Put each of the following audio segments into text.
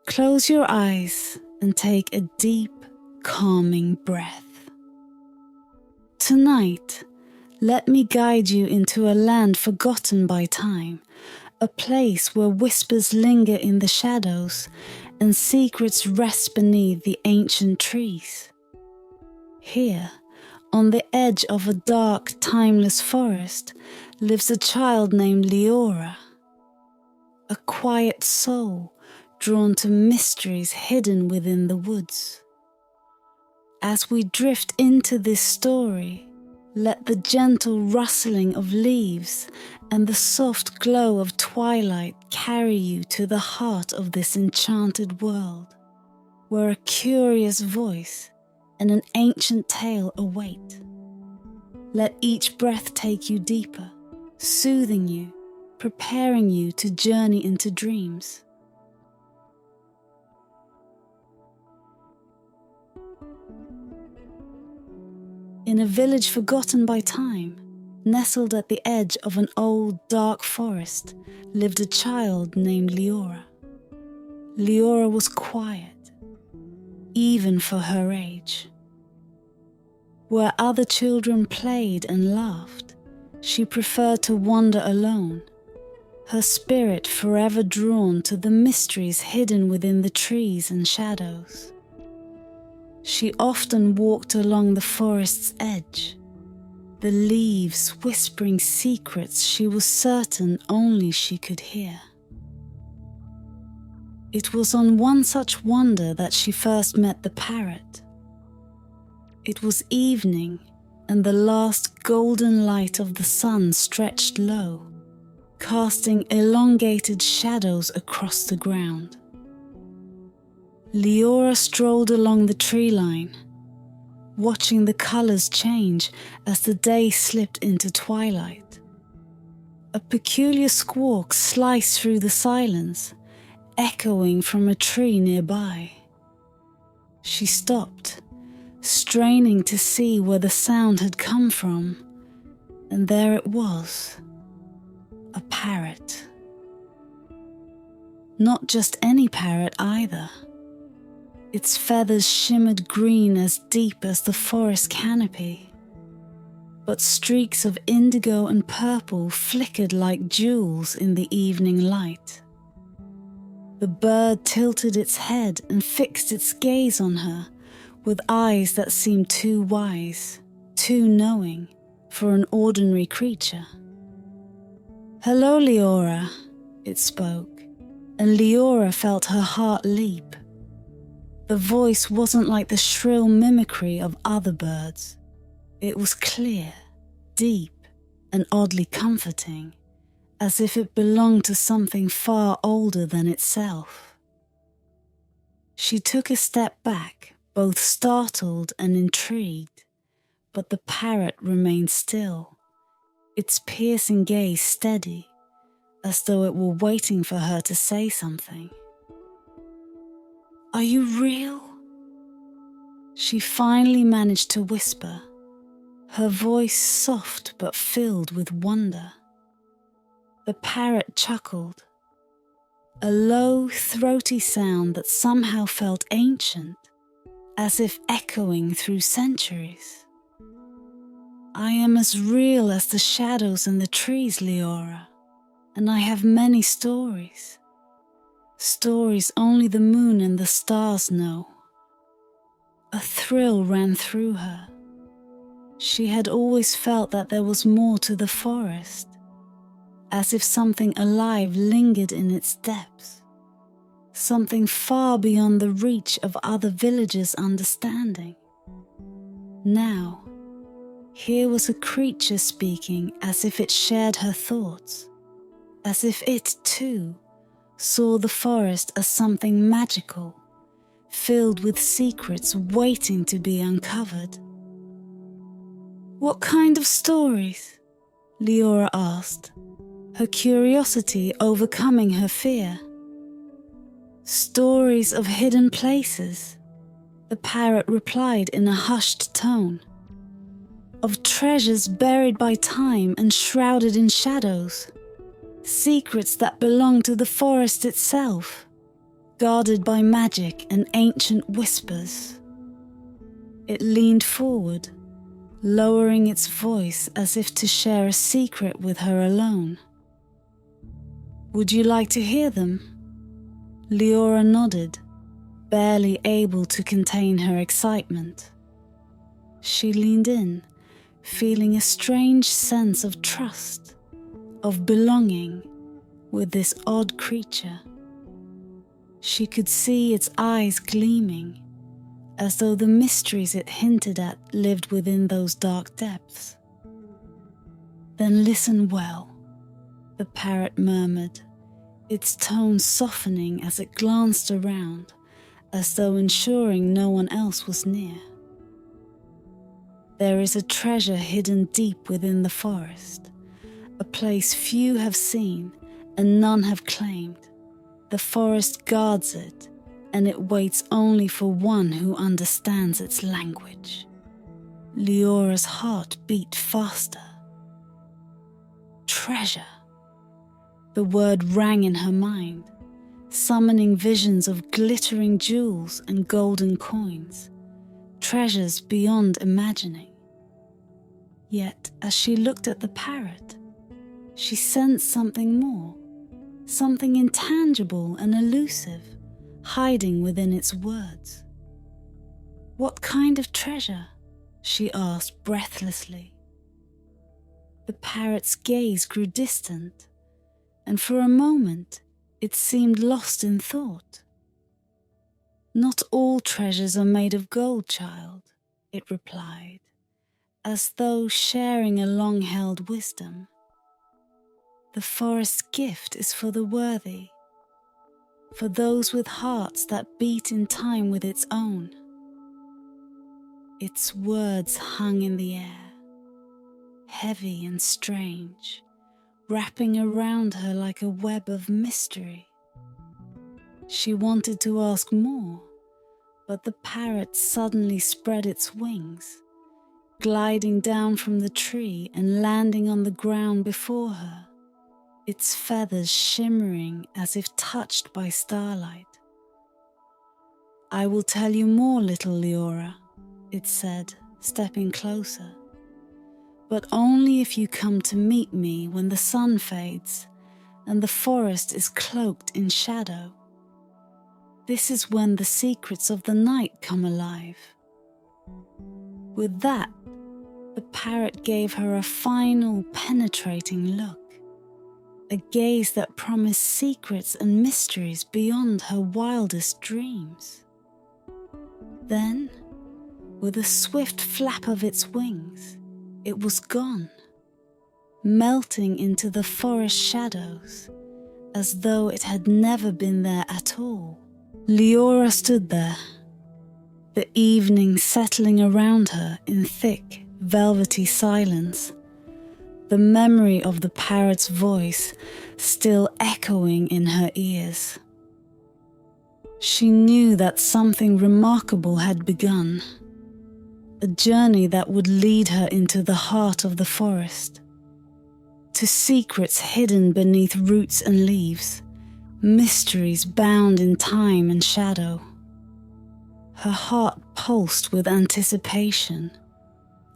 Close your eyes and take a deep, calming breath. Tonight, let me guide you into a land forgotten by time, a place where whispers linger in the shadows and secrets rest beneath the ancient trees. Here, on the edge of a dark, timeless forest, lives a child named Liora, a quiet soul drawn to mysteries hidden within the woods. As we drift into this story, let the gentle rustling of leaves and the soft glow of twilight carry you to the heart of this enchanted world, where a curious voice and an ancient tale await. Let each breath take you deeper, soothing you, preparing you to journey into dreams. In a village forgotten by time, nestled at the edge of an old, dark forest, lived a child named Liora. Liora was quiet, even for her age. Where other children played and laughed, she preferred to wander alone, her spirit forever drawn to the mysteries hidden within the trees and shadows. She often walked along the forest's edge, the leaves whispering secrets she was certain only she could hear. It was on one such wander that she first met the parrot. It was evening, and the last golden light of the sun stretched low, casting elongated shadows across the ground. Liora strolled along the tree line, watching the colors change as the day slipped into twilight. A peculiar squawk sliced through the silence, echoing from a tree nearby. She stopped, straining to see where the sound had come from, and there it was, a parrot. Not just any parrot either. Its feathers shimmered green as deep as the forest canopy, but streaks of indigo and purple flickered like jewels in the evening light. The bird tilted its head and fixed its gaze on her with eyes that seemed too wise, too knowing for an ordinary creature. "Hello, Liora," it spoke, and Liora felt her heart leap. The voice wasn't like the shrill mimicry of other birds. It was clear, deep, and oddly comforting, as if it belonged to something far older than itself. She took a step back, both startled and intrigued, but the parrot remained still, its piercing gaze steady, as though it were waiting for her to say something. "Are you real?" She finally managed to whisper, her voice soft but filled with wonder. The parrot chuckled, a low, throaty sound that somehow felt ancient, as if echoing through centuries. "I am as real as the shadows and the trees, Liora, and I have many stories. Stories only the moon and the stars know." A thrill ran through her. She had always felt that there was more to the forest, as if something alive lingered in its depths, something far beyond the reach of other villagers' understanding. Now, here was a creature speaking as if it shared her thoughts, as if it, too, saw the forest as something magical, filled with secrets waiting to be uncovered. "What kind of stories?" Liora asked, her curiosity overcoming her fear. "Stories of hidden places," the parrot replied in a hushed tone. "Of treasures buried by time and shrouded in shadows. Secrets that belong to the forest itself. guarded by magic and ancient whispers. It leaned forward, lowering its voice as if to share a secret with her alone. "Would you like to hear them?" Liora nodded, barely able to contain her excitement. She leaned in, feeling a strange sense of trust, of belonging with this odd creature. She could see its eyes gleaming, as though the mysteries it hinted at lived within those dark depths. "Then listen well," the parrot murmured, its tone softening as it glanced around, as though ensuring no one else was near. "There is a treasure hidden deep within the forest, a place few have seen and none have claimed. The forest guards it, and it waits only for one who understands its language." Liora's heart beat faster. Treasure. The word rang in her mind, summoning visions of glittering jewels and golden coins, treasures beyond imagining. Yet, as she looked at the parrot, she sensed something more, something intangible and elusive, hiding within its words. "What kind of treasure?" she asked breathlessly. The parrot's gaze grew distant, and for a moment it seemed lost in thought. "Not all treasures are made of gold, child," it replied, as though sharing a long-held wisdom. "The forest's gift is for the worthy, for those with hearts that beat in time with its own." Its words hung in the air, heavy and strange, wrapping around her like a web of mystery. She wanted to ask more, but the parrot suddenly spread its wings, gliding down from the tree and landing on the ground before her, its feathers shimmering as if touched by starlight. "I will tell you more, little Liora," it said, stepping closer, "but only if you come to meet me when the sun fades and the forest is cloaked in shadow. This is when the secrets of the night come alive." With that, the parrot gave her a final penetrating look, a gaze that promised secrets and mysteries beyond her wildest dreams. Then, with a swift flap of its wings, it was gone, melting into the forest shadows, as though it had never been there at all. Liora stood there, the evening settling around her in thick, velvety silence, the memory of the parrot's voice still echoing in her ears. She knew that something remarkable had begun, a journey that would lead her into the heart of the forest, to secrets hidden beneath roots and leaves, mysteries bound in time and shadow. Her heart pulsed with anticipation,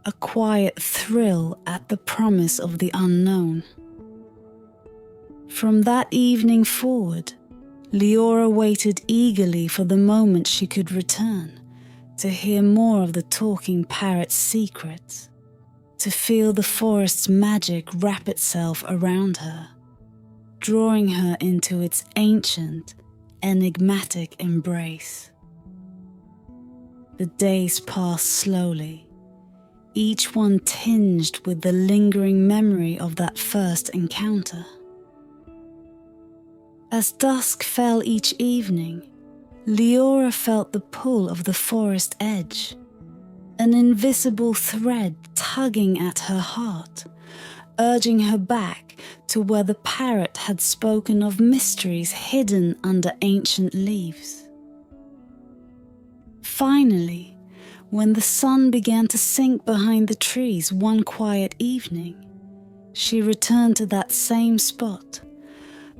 a quiet thrill at the promise of the unknown. From that evening forward, Liora waited eagerly for the moment she could return, to hear more of the talking parrot's secrets, to feel the forest's magic wrap itself around her, drawing her into its ancient, enigmatic embrace. The days passed slowly, each one tinged with the lingering memory of that first encounter. As dusk fell each evening, Liora felt the pull of the forest edge, an invisible thread tugging at her heart, urging her back to where the parrot had spoken of mysteries hidden under ancient leaves. Finally, when the sun began to sink behind the trees one quiet evening, she returned to that same spot,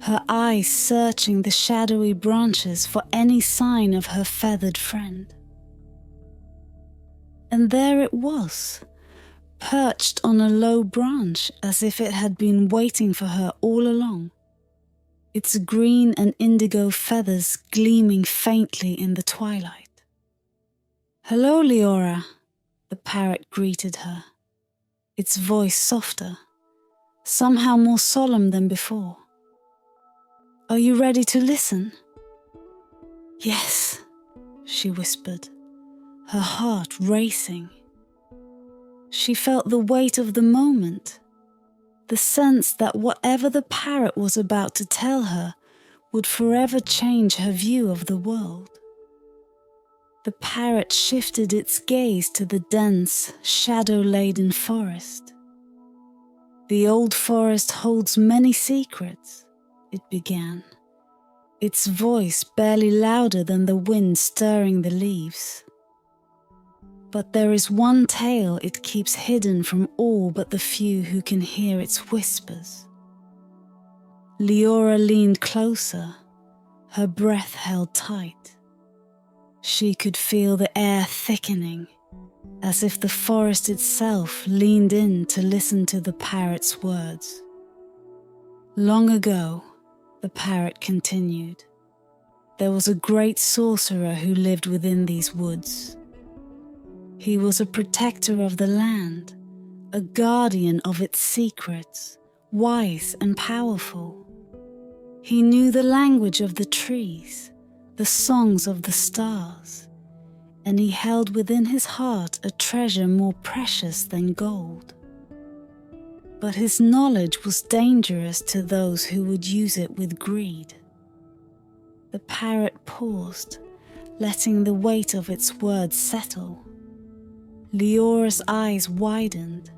her eyes searching the shadowy branches for any sign of her feathered friend. And there it was, perched on a low branch as if it had been waiting for her all along, its green and indigo feathers gleaming faintly in the twilight. "Hello, Liora," the parrot greeted her, its voice softer, somehow more solemn than before. "Are you ready to listen?" "Yes," she whispered, her heart racing. She felt the weight of the moment, the sense that whatever the parrot was about to tell her would forever change her view of the world. The parrot shifted its gaze to the dense, shadow-laden forest. "The old forest holds many secrets," it began, its voice barely louder than the wind stirring the leaves. "But there is one tale it keeps hidden from all but the few who can hear its whispers." Liora leaned closer, her breath held tight. She could feel the air thickening, as if the forest itself leaned in to listen to the parrot's words. "Long ago," the parrot continued, "there was a great sorcerer who lived within these woods. He was a protector of the land, a guardian of its secrets, wise and powerful. He knew the language of the trees, the songs of the stars, and he held within his heart a treasure more precious than gold. But his knowledge was dangerous to those who would use it with greed." The parrot paused, letting the weight of its words settle. Liora's eyes widened,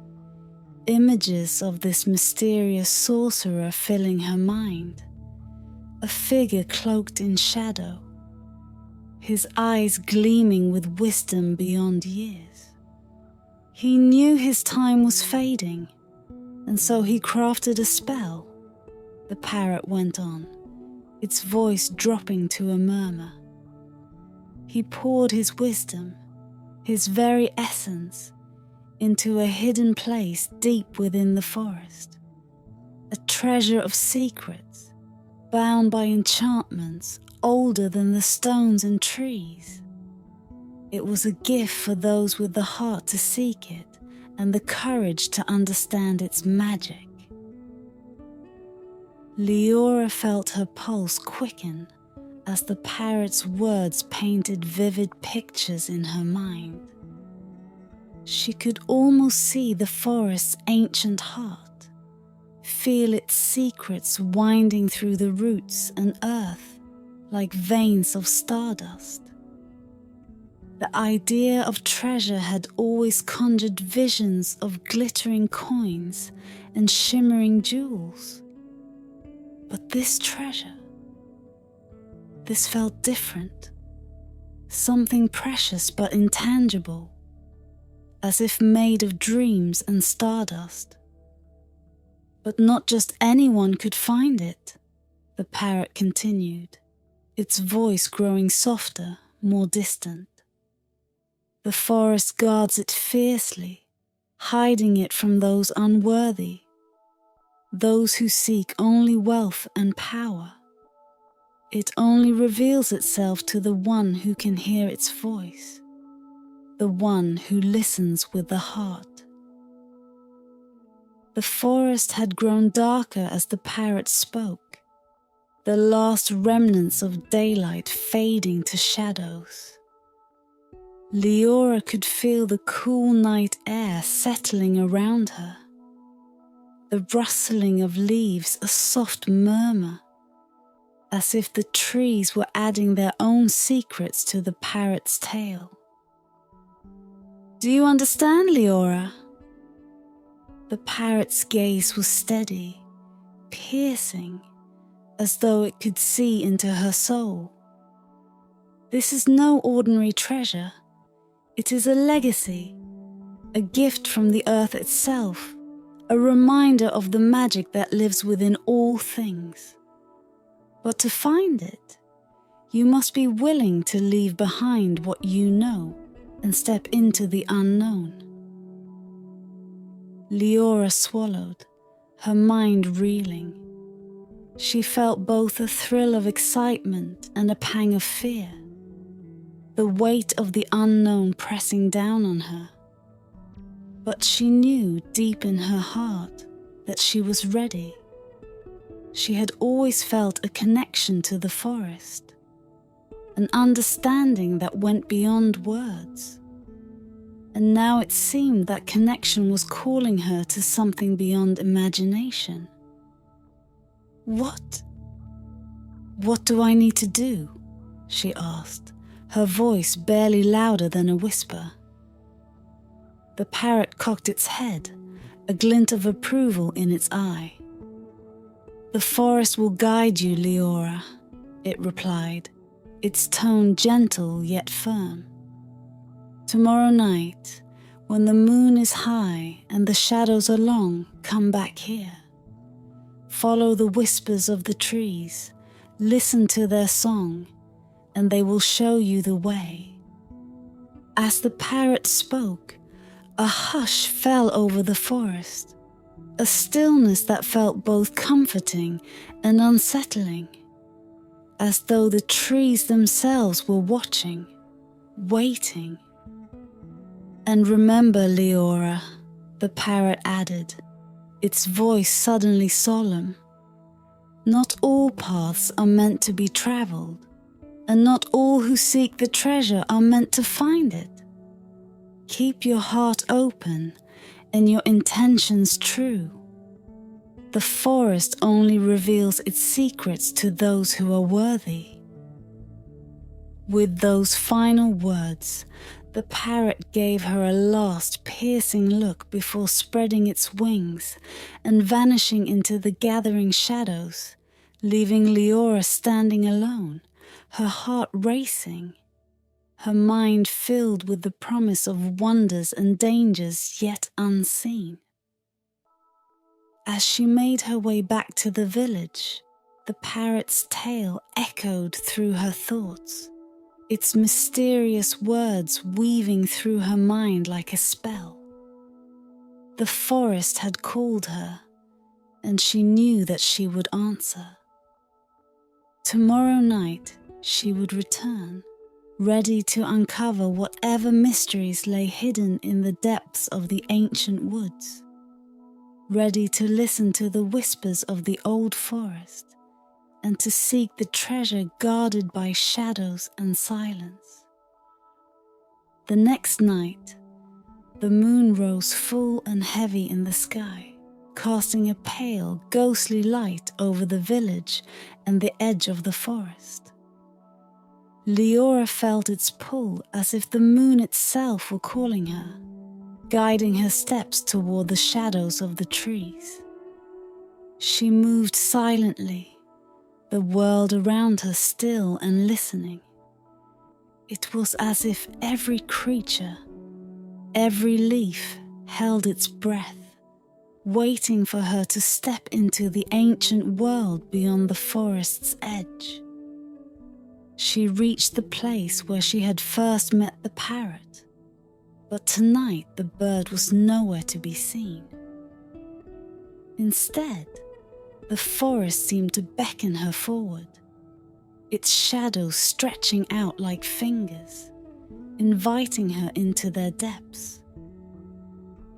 images of this mysterious sorcerer filling her mind, a figure cloaked in shadow, his eyes gleaming with wisdom beyond years. He knew his time was fading, and so he crafted a spell, the parrot went on, its voice dropping to a murmur. He poured his wisdom, his very essence, into a hidden place deep within the forest, a treasure of secrets, bound by enchantments older than the stones and trees. It was a gift for those with the heart to seek it and the courage to understand its magic. Liora felt her pulse quicken as the parrot's words painted vivid pictures in her mind. She could almost see the forest's ancient heart, feel its secrets winding through the roots and earth like veins of stardust. The idea of treasure had always conjured visions of glittering coins and shimmering jewels. But this treasure, this felt different, something precious but intangible, as if made of dreams and stardust. But not just anyone could find it, the parrot continued, its voice growing softer, more distant. The forest guards it fiercely, hiding it from those unworthy, those who seek only wealth and power. It only reveals itself to the one who can hear its voice, the one who listens with the heart. The forest had grown darker as the parrot spoke, the last remnants of daylight fading to shadows. Liora could feel the cool night air settling around her, the rustling of leaves a soft murmur, as if the trees were adding their own secrets to the parrot's tale. "Do you understand, Liora?" The parrot's gaze was steady, piercing, as though it could see into her soul. "This is no ordinary treasure. It is a legacy, a gift from the earth itself, a reminder of the magic that lives within all things. But to find it, you must be willing to leave behind what you know and step into the unknown. Liora swallowed, her mind reeling. She felt both a thrill of excitement and a pang of fear, the weight of the unknown pressing down on her. But she knew deep in her heart that she was ready. She had always felt a connection to the forest, an understanding that went beyond words. And now it seemed that connection was calling her to something beyond imagination. What do I need to do? She asked, her voice barely louder than a whisper. The parrot cocked its head, a glint of approval in its eye. The forest will guide you, Liora, it replied, its tone gentle yet firm. Tomorrow night, when the moon is high and the shadows are long, come back here. Follow the whispers of the trees, listen to their song, and they will show you the way. As the parrot spoke, a hush fell over the forest, a stillness that felt both comforting and unsettling, as though the trees themselves were watching, waiting. And remember, Liora, the parrot added, its voice suddenly solemn, not all paths are meant to be traveled, and not all who seek the treasure are meant to find it. Keep your heart open and your intentions true. The forest only reveals its secrets to those who are worthy. With those final words, the parrot gave her a last piercing look before spreading its wings and vanishing into the gathering shadows, leaving Liora standing alone, her heart racing, her mind filled with the promise of wonders and dangers yet unseen. As she made her way back to the village, the parrot's tale echoed through her thoughts, its mysterious words weaving through her mind like a spell. The forest had called her, and she knew that she would answer. Tomorrow night she would return, ready to uncover whatever mysteries lay hidden in the depths of the ancient woods, ready to listen to the whispers of the old forest, and to seek the treasure guarded by shadows and silence. The next night, the moon rose full and heavy in the sky, casting a pale, ghostly light over the village and the edge of the forest. Liora felt its pull as if the moon itself were calling her, guiding her steps toward the shadows of the trees. She moved silently, the world around her still and listening. It was as if every creature, every leaf held its breath, waiting for her to step into the ancient world beyond the forest's edge. She reached the place where she had first met the parrot, but tonight the bird was nowhere to be seen. Instead, the forest seemed to beckon her forward, its shadows stretching out like fingers, inviting her into their depths.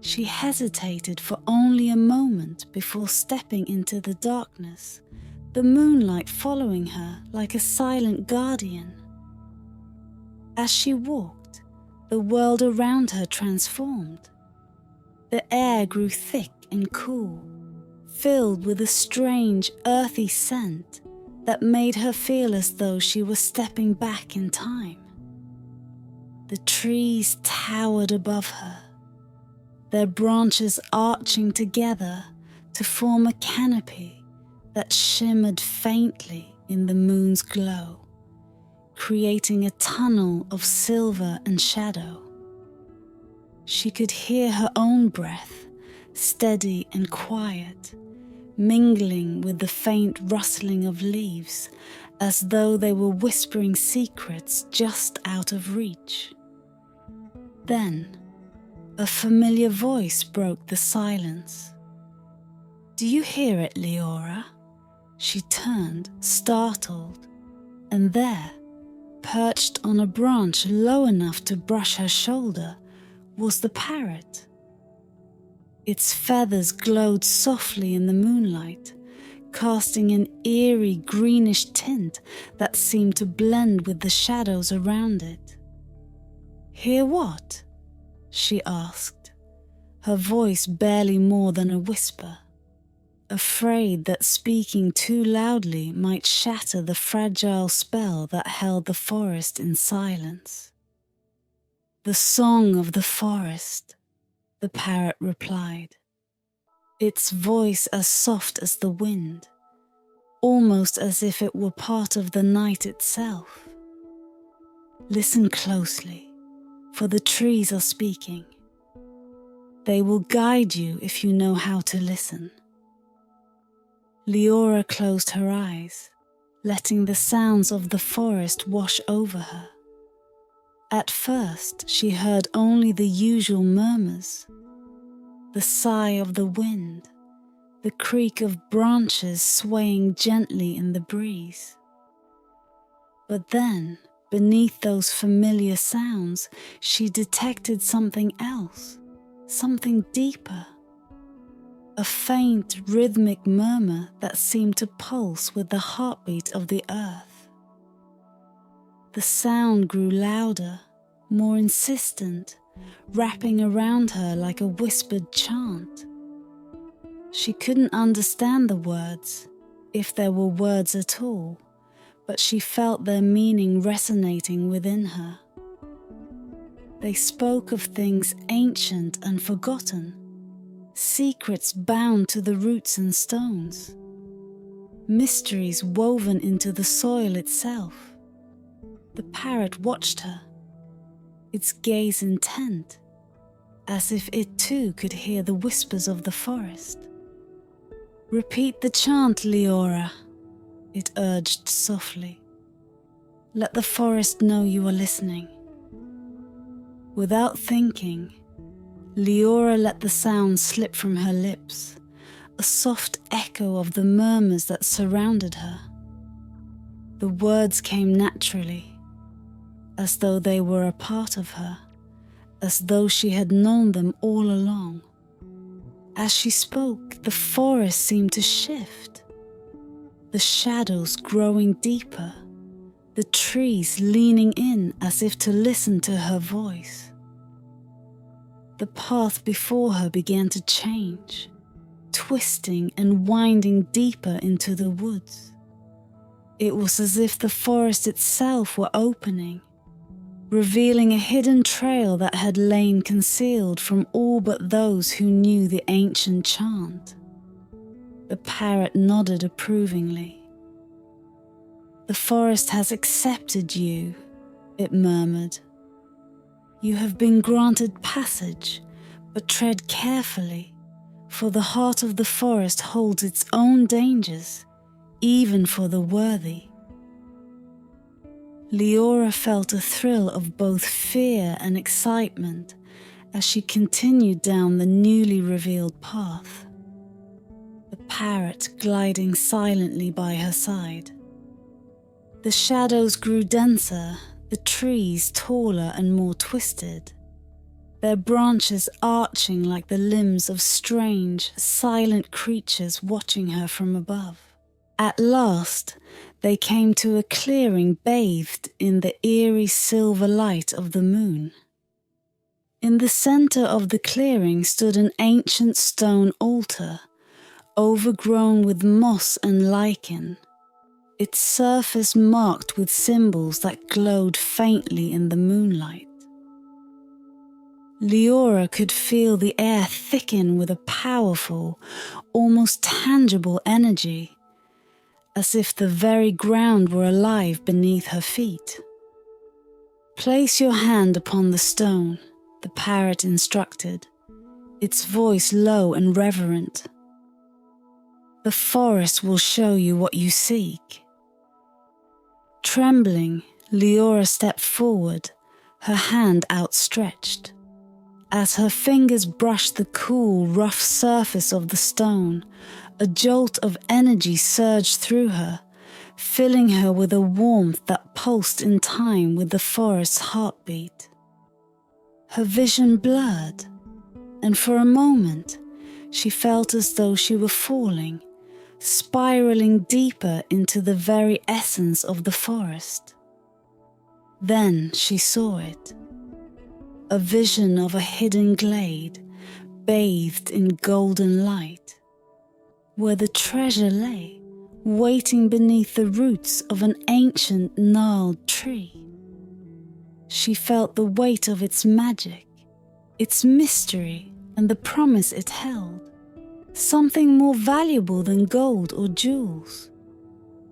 She hesitated for only a moment before stepping into the darkness, the moonlight following her like a silent guardian. As she walked, the world around her transformed. The air grew thick and cool, filled with a strange, earthy scent that made her feel as though she was stepping back in time. The trees towered above her, their branches arching together to form a canopy that shimmered faintly in the moon's glow, creating a tunnel of silver and shadow. She could hear her own breath, steady and quiet, mingling with the faint rustling of leaves, as though they were whispering secrets just out of reach. Then, a familiar voice broke the silence. "Do you hear it, Liora?" She turned, startled, and there, perched on a branch low enough to brush her shoulder, was the parrot. Its feathers glowed softly in the moonlight, casting an eerie greenish tint that seemed to blend with the shadows around it. "Hear what?" she asked, her voice barely more than a whisper, afraid that speaking too loudly might shatter the fragile spell that held the forest in silence. "The song of the forest," the parrot replied, its voice as soft as the wind, almost as if it were part of the night itself. "Listen closely, for the trees are speaking. They will guide you if you know how to listen." Liora closed her eyes, letting the sounds of the forest wash over her. At first, she heard only the usual murmurs, the sigh of the wind, the creak of branches swaying gently in the breeze. But then, beneath those familiar sounds, she detected something else, something deeper. A faint, rhythmic murmur that seemed to pulse with the heartbeat of the earth. The sound grew louder, more insistent, wrapping around her like a whispered chant. She couldn't understand the words, if there were words at all, but she felt their meaning resonating within her. They spoke of things ancient and forgotten, secrets bound to the roots and stones, mysteries woven into the soil itself. The parrot watched her, its gaze intent, as if it too could hear the whispers of the forest. "Repeat the chant, Liora," it urged softly. "Let the forest know you are listening." Without thinking, Liora let the sound slip from her lips, a soft echo of the murmurs that surrounded her. The words came naturally, as though they were a part of her, as though she had known them all along. As she spoke, the forest seemed to shift, the shadows growing deeper, the trees leaning in as if to listen to her voice. The path before her began to change, twisting and winding deeper into the woods. It was as if the forest itself were opening, revealing a hidden trail that had lain concealed from all but those who knew the ancient chant. The parrot nodded approvingly. "The forest has accepted you," it murmured. "You have been granted passage, but tread carefully, for the heart of the forest holds its own dangers, even for the worthy." Liora felt a thrill of both fear and excitement as she continued down the newly revealed path, the parrot gliding silently by her side. The shadows grew denser, the trees taller and more twisted, their branches arching like the limbs of strange, silent creatures watching her from above. At last, they came to a clearing bathed in the eerie silver light of the moon. In the center of the clearing stood an ancient stone altar, overgrown with moss and lichen, its surface marked with symbols that glowed faintly in the moonlight. Liora could feel the air thicken with a powerful, almost tangible energy, as if the very ground were alive beneath her feet. "Place your hand upon the stone," the parrot instructed, its voice low and reverent. The forest will show you what you seek. Trembling, Liora stepped forward, her hand outstretched. As her fingers brushed the cool, rough surface of the stone, a jolt of energy surged through her, filling her with a warmth that pulsed in time with the forest's heartbeat. Her vision blurred, and for a moment, she felt as though she were falling, spiraling deeper into the very essence of the forest. Then she saw it. A vision of a hidden glade, bathed in golden light, where the treasure lay, waiting beneath the roots of an ancient gnarled tree. She felt the weight of its magic, its mystery, and the promise it held. Something more valuable than gold or jewels.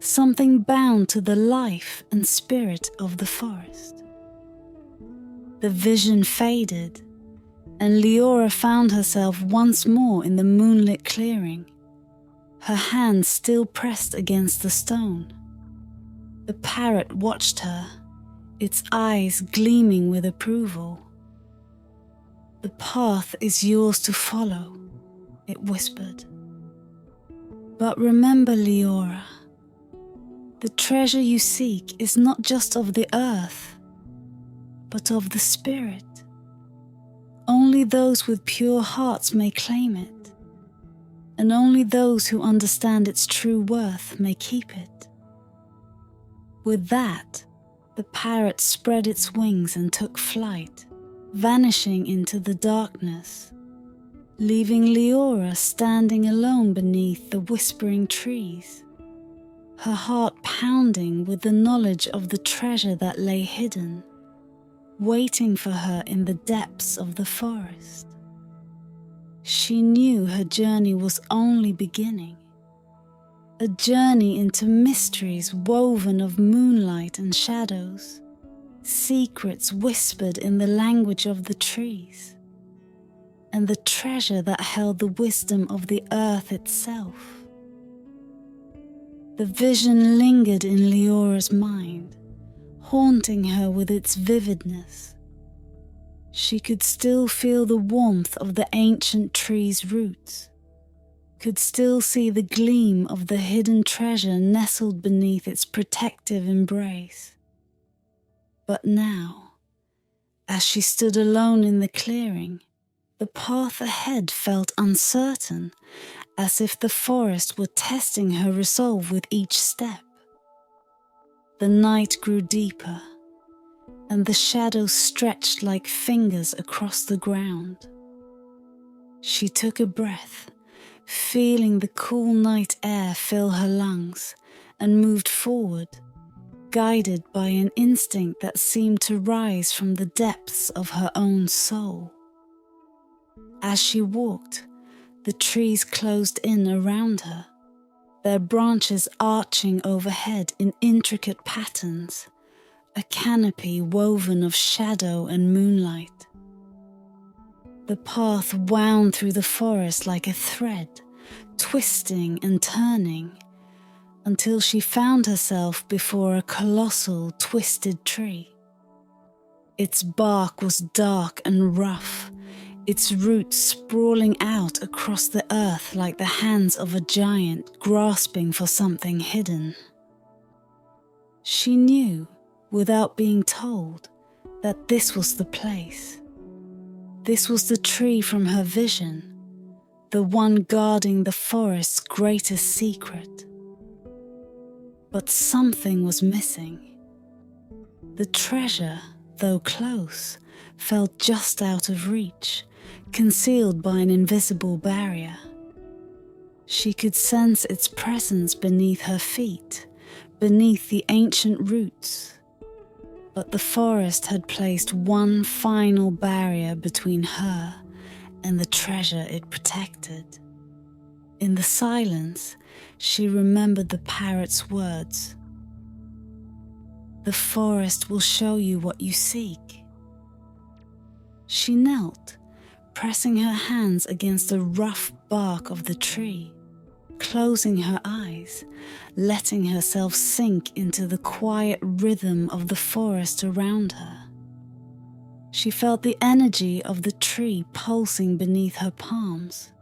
Something bound to the life and spirit of the forest. The vision faded, and Liora found herself once more in the moonlit clearing, her hand still pressed against the stone. The parrot watched her, its eyes gleaming with approval. "The path is yours to follow," it whispered. "But remember, Liora, the treasure you seek is not just of the earth, but of the spirit. Only those with pure hearts may claim it, and only those who understand its true worth may keep it." With that, the parrot spread its wings and took flight, vanishing into the darkness, leaving Liora standing alone beneath the whispering trees, her heart pounding with the knowledge of the treasure that lay hidden, waiting for her in the depths of the forest. She knew her journey was only beginning, a journey into mysteries woven of moonlight and shadows, secrets whispered in the language of the trees, and the treasure that held the wisdom of the earth itself. The vision lingered in Liora's mind, haunting her with its vividness. She could still feel the warmth of the ancient tree's roots, could still see the gleam of the hidden treasure nestled beneath its protective embrace. But now, as she stood alone in the clearing, the path ahead felt uncertain, as if the forest were testing her resolve with each step. The night grew deeper, and the shadows stretched like fingers across the ground. She took a breath, feeling the cool night air fill her lungs, and moved forward, guided by an instinct that seemed to rise from the depths of her own soul. As she walked, the trees closed in around her, their branches arching overhead in intricate patterns, a canopy woven of shadow and moonlight. The path wound through the forest like a thread, twisting and turning, until she found herself before a colossal, twisted tree. Its bark was dark and rough, its roots sprawling out across the earth like the hands of a giant grasping for something hidden. She knew, without being told, that this was the place. This was the tree from her vision, the one guarding the forest's greatest secret. But something was missing. The treasure, though close, felt just out of reach, concealed by an invisible barrier. She could sense its presence beneath her feet, beneath the ancient roots. But the forest had placed one final barrier between her and the treasure it protected. In the silence, she remembered the parrot's words. "The forest will show you what you seek." She knelt, pressing her hands against the rough bark of the tree, closing her eyes, letting herself sink into the quiet rhythm of the forest around her. She felt the energy of the tree pulsing beneath her palms,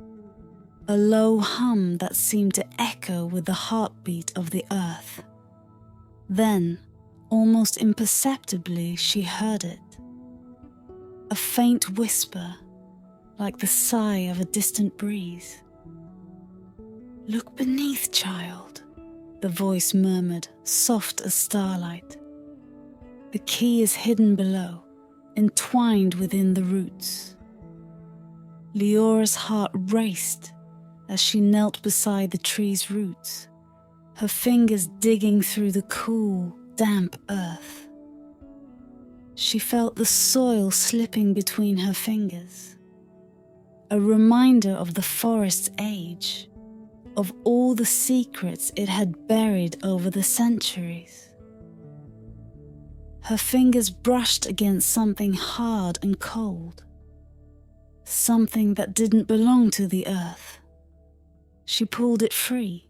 a low hum that seemed to echo with the heartbeat of the earth. Then, almost imperceptibly, she heard it. A faint whisper, like the sigh of a distant breeze. "Look beneath, child," the voice murmured, soft as starlight. "The key is hidden below, entwined within the roots." Liora's heart raced as she knelt beside the tree's roots, her fingers digging through the cool, damp earth. She felt the soil slipping between her fingers, a reminder of the forest's age, of all the secrets it had buried over the centuries. Her fingers brushed against something hard and cold, something that didn't belong to the earth. She pulled it free,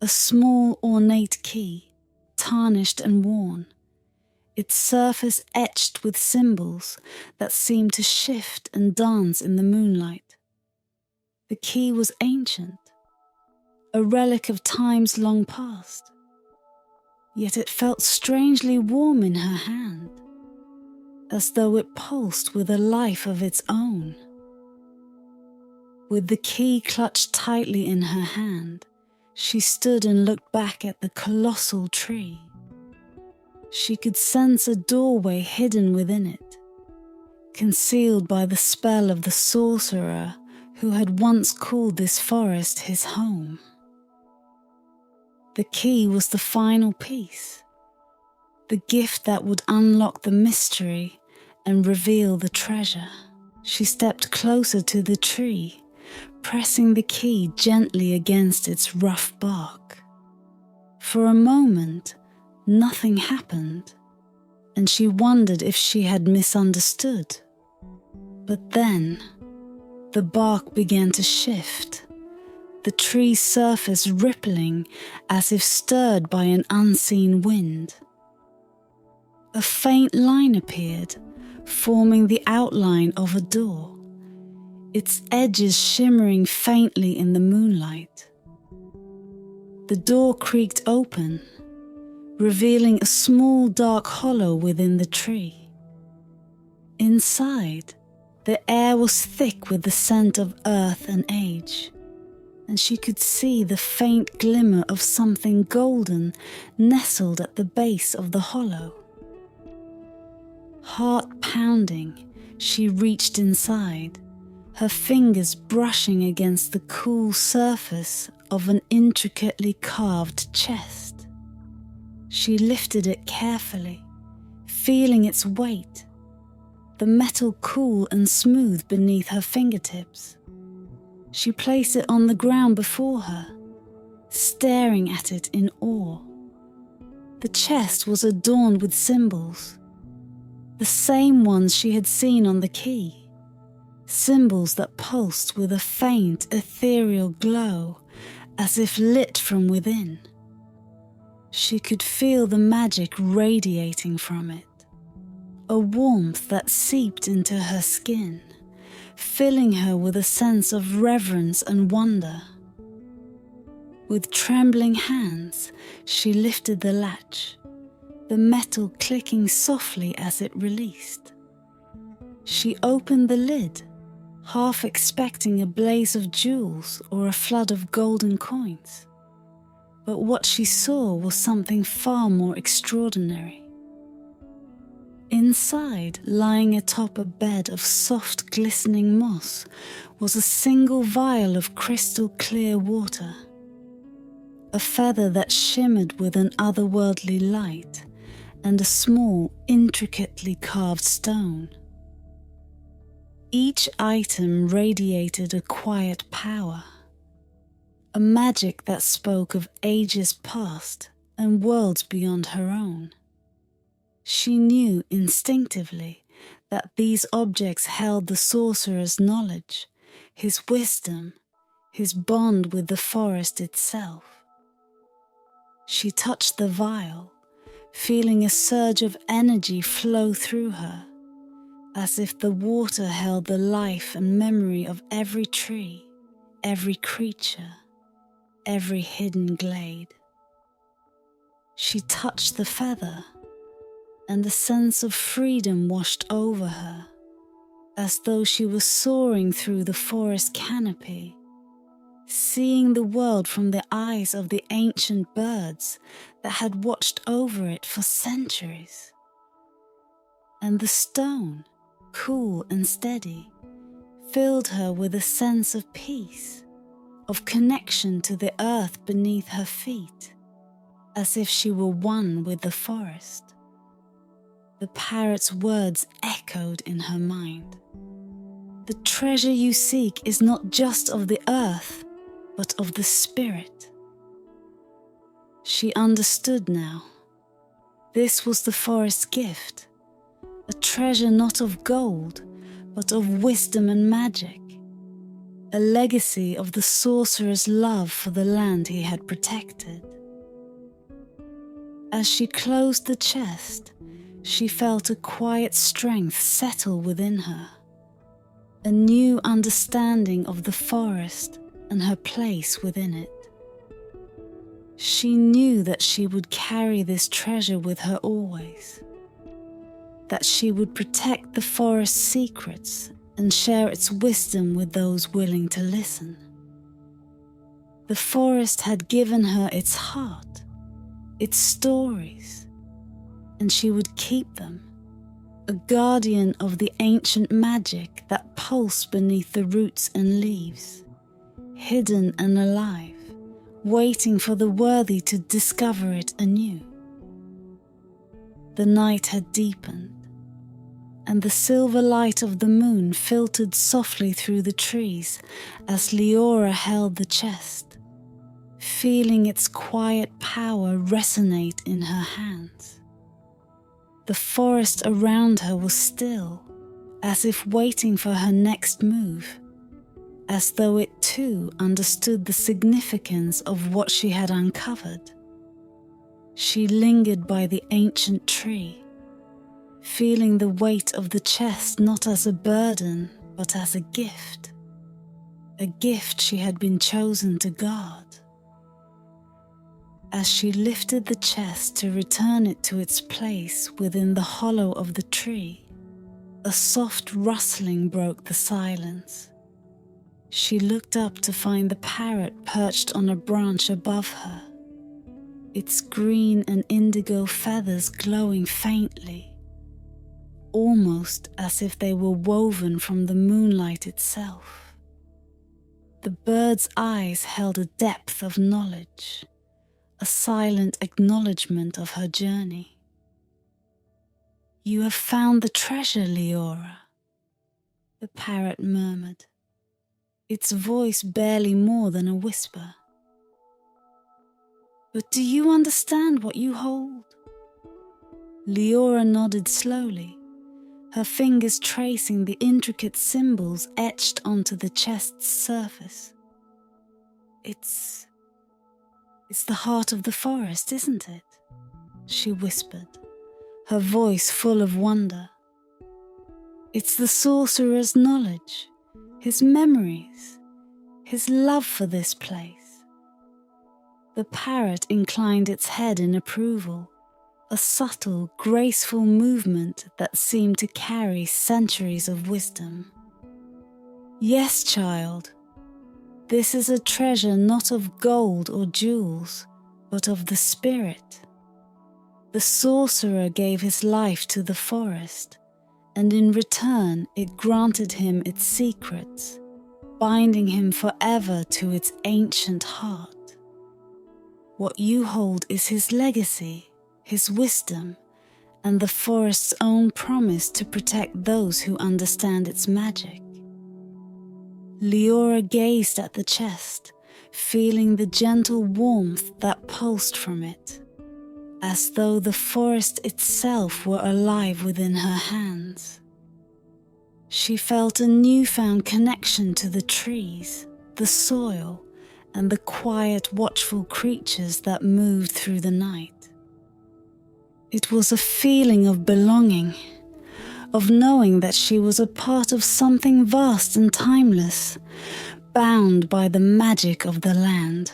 a small ornate key, tarnished and worn, its surface etched with symbols that seemed to shift and dance in the moonlight. The key was ancient, a relic of times long past, yet it felt strangely warm in her hand, as though it pulsed with a life of its own. With the key clutched tightly in her hand, she stood and looked back at the colossal tree. She could sense a doorway hidden within it, concealed by the spell of the sorcerer who had once called this forest his home. The key was the final piece, the gift that would unlock the mystery and reveal the treasure. She stepped closer to the tree, pressing the key gently against its rough bark. For a moment, nothing happened, and she wondered if she had misunderstood. But then, the bark began to shift, the tree's surface rippling as if stirred by an unseen wind. A faint line appeared, forming the outline of a door, its edges shimmering faintly in the moonlight. The door creaked open, revealing a small dark hollow within the tree. Inside, the air was thick with the scent of earth and age, and she could see the faint glimmer of something golden nestled at the base of the hollow. Heart pounding, she reached inside, her fingers brushing against the cool surface of an intricately carved chest. She lifted it carefully, feeling its weight, the metal cool and smooth beneath her fingertips. She placed it on the ground before her, staring at it in awe. The chest was adorned with symbols, the same ones she had seen on the key, symbols that pulsed with a faint, ethereal glow, as if lit from within. She could feel the magic radiating from it, a warmth that seeped into her skin, filling her with a sense of reverence and wonder. With trembling hands, she lifted the latch, the metal clicking softly as it released. She opened the lid, half expecting a blaze of jewels or a flood of golden coins. But what she saw was something far more extraordinary. Inside, lying atop a bed of soft, glistening moss, was a single vial of crystal clear water. A feather that shimmered with an otherworldly light, and a small, intricately carved stone. Each item radiated a quiet power, a magic that spoke of ages past and worlds beyond her own. She knew instinctively that these objects held the sorcerer's knowledge, his wisdom, his bond with the forest itself. She touched the vial, feeling a surge of energy flow through her, as if the water held the life and memory of every tree, every creature, every hidden glade. She touched the feather, and a sense of freedom washed over her, as though she was soaring through the forest canopy, seeing the world from the eyes of the ancient birds that had watched over it for centuries. And the stone, cool and steady, filled her with a sense of peace, of connection to the earth beneath her feet, as if she were one with the forest. The parrot's words echoed in her mind. The treasure you seek is not just of the earth, but of the spirit. She understood now. This was the forest's gift, a treasure not of gold, but of wisdom and magic, a legacy of the sorcerer's love for the land he had protected. As she closed the chest, she felt a quiet strength settle within her, a new understanding of the forest and her place within it. She knew that she would carry this treasure with her always, that she would protect the forest's secrets and share its wisdom with those willing to listen. The forest had given her its heart, its stories, and she would keep them, a guardian of the ancient magic that pulsed beneath the roots and leaves, hidden and alive, waiting for the worthy to discover it anew. The night had deepened, and the silver light of the moon filtered softly through the trees as Liora held the chest, feeling its quiet power resonate in her hands. The forest around her was still, as if waiting for her next move, as though it too understood the significance of what she had uncovered. She lingered by the ancient tree, feeling the weight of the chest not as a burden, but as a gift she had been chosen to guard. As she lifted the chest to return it to its place within the hollow of the tree, a soft rustling broke the silence. She looked up to find the parrot perched on a branch above her, its green and indigo feathers glowing faintly, almost as if they were woven from the moonlight itself. The bird's eyes held a depth of knowledge, a silent acknowledgement of her journey. "You have found the treasure, Liora," the parrot murmured, its voice barely more than a whisper. "But do you understand what you hold?" Liora nodded slowly, her fingers tracing the intricate symbols etched onto the chest's surface. It's the heart of the forest, isn't it?" she whispered, her voice full of wonder. "It's the sorcerer's knowledge, his memories, his love for this place." The parrot inclined its head in approval, a subtle, graceful movement that seemed to carry centuries of wisdom. "Yes, child, this is a treasure not of gold or jewels, but of the spirit. The sorcerer gave his life to the forest, and in return it granted him its secrets, binding him forever to its ancient heart. What you hold is his legacy, his wisdom, and the forest's own promise to protect those who understand its magic." Liora gazed at the chest, feeling the gentle warmth that pulsed from it, as though the forest itself were alive within her hands. She felt a newfound connection to the trees, the soil and the quiet, watchful creatures that moved through the night. It was a feeling of belonging, of knowing that she was a part of something vast and timeless, bound by the magic of the land.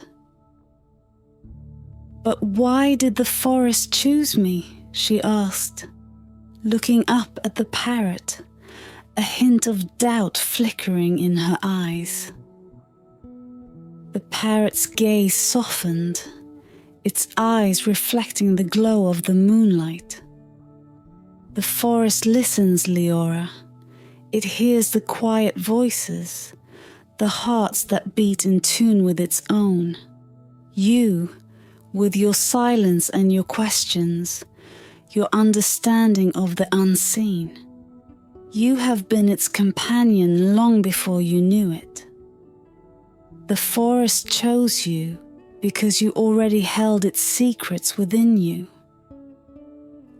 "But why did the forest choose me?" she asked, looking up at the parrot, a hint of doubt flickering in her eyes. The parrot's gaze softened, its eyes reflecting the glow of the moonlight. "The forest listens, Liora. It hears the quiet voices, the hearts that beat in tune with its own. You, with your silence and your questions, your understanding of the unseen. You have been its companion long before you knew it. The forest chose you because you already held its secrets within you."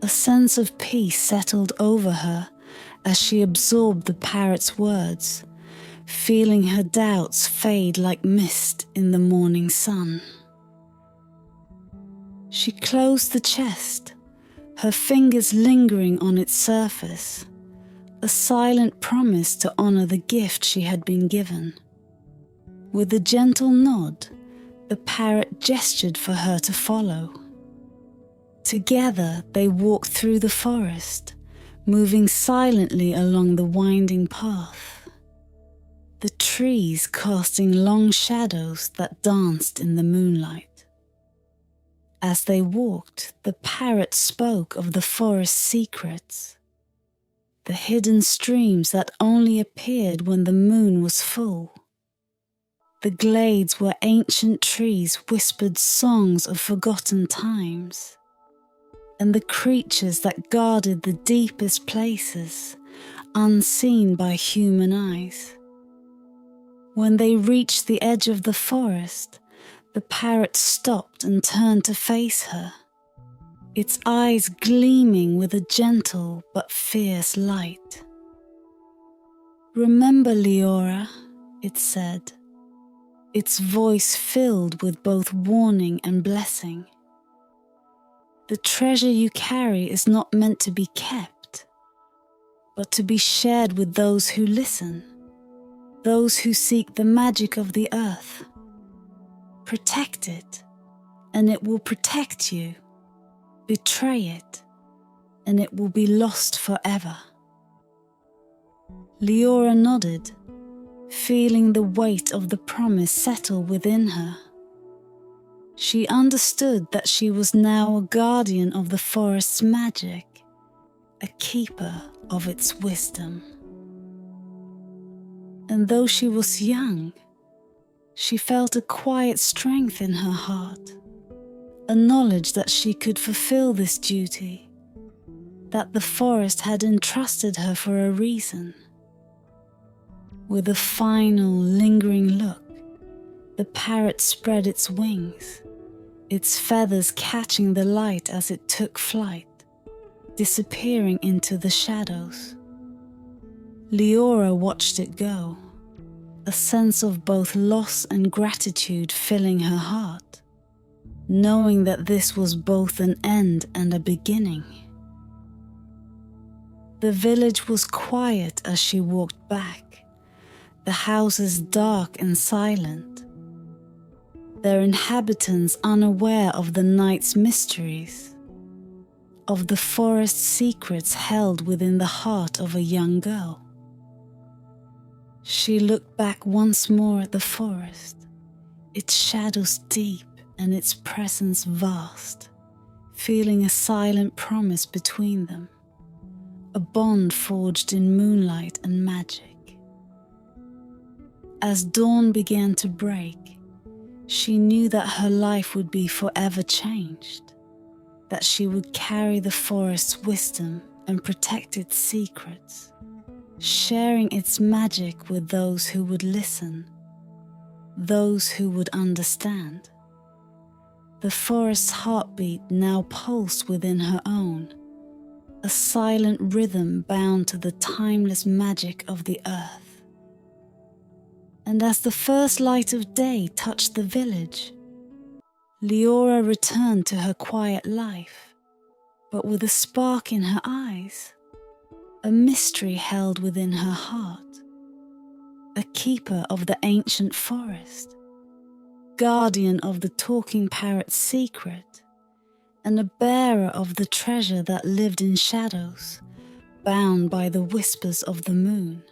A sense of peace settled over her as she absorbed the parrot's words, feeling her doubts fade like mist in the morning sun. She closed the chest, her fingers lingering on its surface, a silent promise to honor the gift she had been given. With a gentle nod, the parrot gestured for her to follow. Together they walked through the forest, moving silently along the winding path, the trees casting long shadows that danced in the moonlight. As they walked, the parrot spoke of the forest's secrets, the hidden streams that only appeared when the moon was full, the glades where ancient trees whispered songs of forgotten times, and the creatures that guarded the deepest places, unseen by human eyes. When they reached the edge of the forest, the parrot stopped and turned to face her, its eyes gleaming with a gentle but fierce light. "Remember, Liora," it said, its voice filled with both warning and blessing. "The treasure you carry is not meant to be kept, but to be shared with those who listen, those who seek the magic of the earth. Protect it, and it will protect you. Betray it, and it will be lost forever." Liora nodded, feeling the weight of the promise settle within her. She understood that she was now a guardian of the forest's magic, a keeper of its wisdom. And though she was young, she felt a quiet strength in her heart, a knowledge that she could fulfill this duty, that the forest had entrusted her for a reason. With a final, lingering look, the parrot spread its wings, its feathers catching the light as it took flight, disappearing into the shadows. Liora watched it go, a sense of both loss and gratitude filling her heart, knowing that this was both an end and a beginning. The village was quiet as she walked back, the houses dark and silent, their inhabitants unaware of the night's mysteries, of the forest's secrets held within the heart of a young girl. She looked back once more at the forest, its shadows deep and its presence vast, feeling a silent promise between them, a bond forged in moonlight and magic. As dawn began to break, she knew that her life would be forever changed, that she would carry the forest's wisdom and protect its secrets, sharing its magic with those who would listen, those who would understand. The forest's heartbeat now pulsed within her own, a silent rhythm bound to the timeless magic of the earth. and as the first light of day touched the village, Liora returned to her quiet life, but with a spark in her eyes, a mystery held within her heart, a keeper of the ancient forest, guardian of the talking parrot's secret, and a bearer of the treasure that lived in shadows, bound by the whispers of the moon.